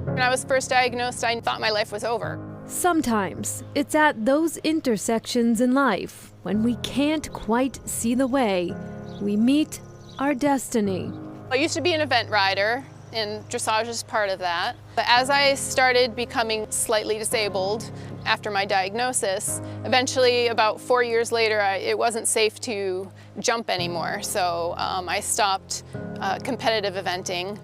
When I was first diagnosed, I thought my life was over. Sometimes it's at those intersections in life when we can't quite see the way, we meet our destiny. I used to be an event rider, and dressage is part of that. But as I started becoming slightly disabled after my diagnosis, eventually about 4 years later, it wasn't safe to jump anymore. So I stopped competitive eventing.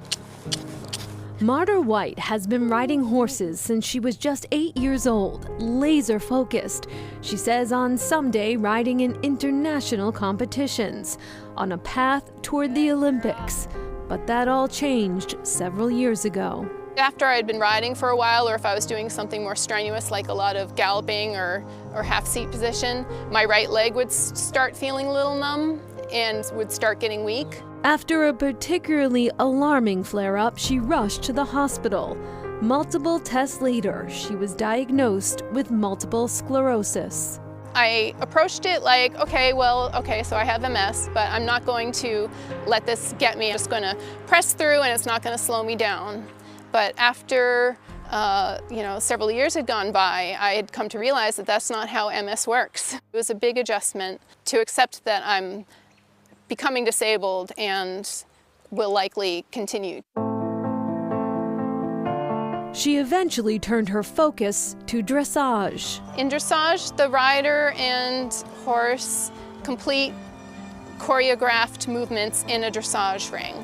Marta White has been riding horses since she was just 8 years old, laser focused. She says on someday riding in international competitions, on a path toward the Olympics. But that all changed several years ago. After I had been riding for a while, or if I was doing something more strenuous like a lot of galloping or half-seat position, my right leg would start feeling a little numb and would start getting weak. After a particularly alarming flare-up, she rushed to the hospital. Multiple tests later, she was diagnosed with multiple sclerosis. I approached it like, okay, so I have MS, but I'm not going to let this get me. I'm just going to press through and it's not going to slow me down. But after several years had gone by, I had come to realize that that's not how MS works. It was a big adjustment to accept that I'm becoming disabled and will likely continue. She eventually turned her focus to dressage. In dressage, the rider and horse complete choreographed movements in a dressage ring.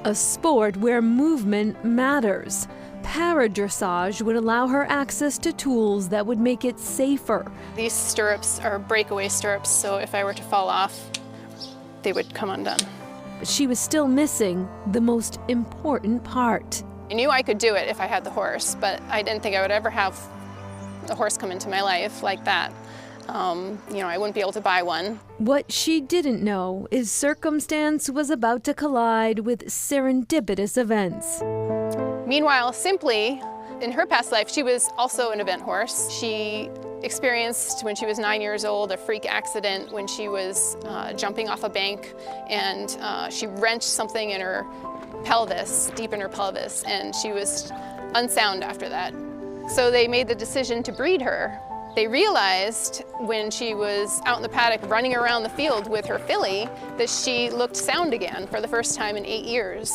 A sport where movement matters. Para-dressage would allow her access to tools that would make it safer. These stirrups are breakaway stirrups, so if I were to fall off, they would come undone. But she was still missing the most important part. I knew I could do it if I had the horse, but I didn't think I would ever have a horse come into my life like that. I wouldn't be able to buy one. What she didn't know is circumstance was about to collide with serendipitous events. Meanwhile, Simply, in her past life, she was also an event horse. She experienced, when she was 9 years old, a freak accident when she was jumping off a bank, and she wrenched something in her pelvis, deep in her pelvis, and she was unsound after that. So they made the decision to breed her. They realized when she was out in the paddock running around the field with her filly that she looked sound again for the first time in 8 years.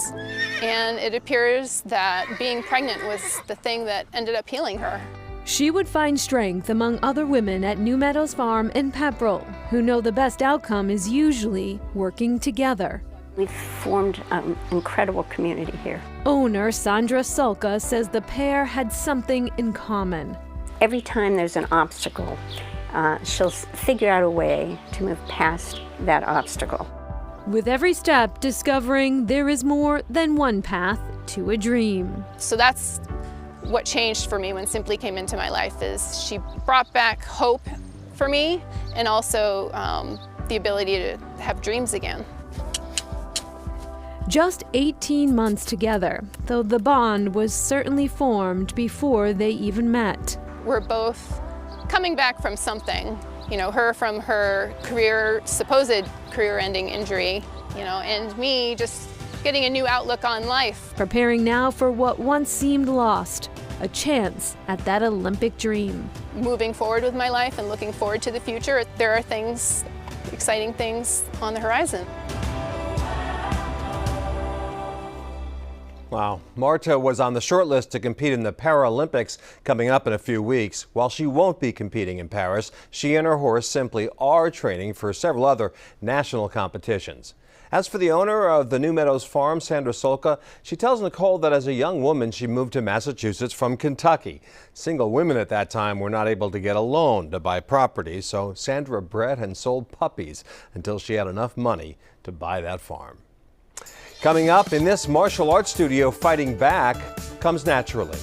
And it appears that being pregnant was the thing that ended up healing her. She would find strength among other women at New Meadows Farm in Pepperell, who know the best outcome is usually working together. We've formed an incredible community here. Owner Sandra Sulka says the pair had something in common. Every time there's an obstacle, she'll figure out a way to move past that obstacle. With every step, discovering there is more than one path to a dream. So that's what changed for me when Simply came into my life, is she brought back hope for me and also the ability to have dreams again. Just 18 months together, though the bond was certainly formed before they even met. We're both coming back from something, her from her supposed career-ending injury, and me just getting a new outlook on life. Preparing now for what once seemed lost, a chance at that Olympic dream. Moving forward with my life and looking forward to the future, there are exciting things on the horizon. Wow. Marta was on the short list to compete in the Paralympics coming up in a few weeks. While she won't be competing in Paris, she and her horse Simply are training for several other national competitions. As for the owner of the New Meadows Farm, Sandra Sulka, she tells Nicole that as a young woman she moved to Massachusetts from Kentucky. Single women at that time were not able to get a loan to buy property, so Sandra bred and sold puppies until she had enough money to buy that farm. Coming up in this martial arts studio, fighting back comes naturally.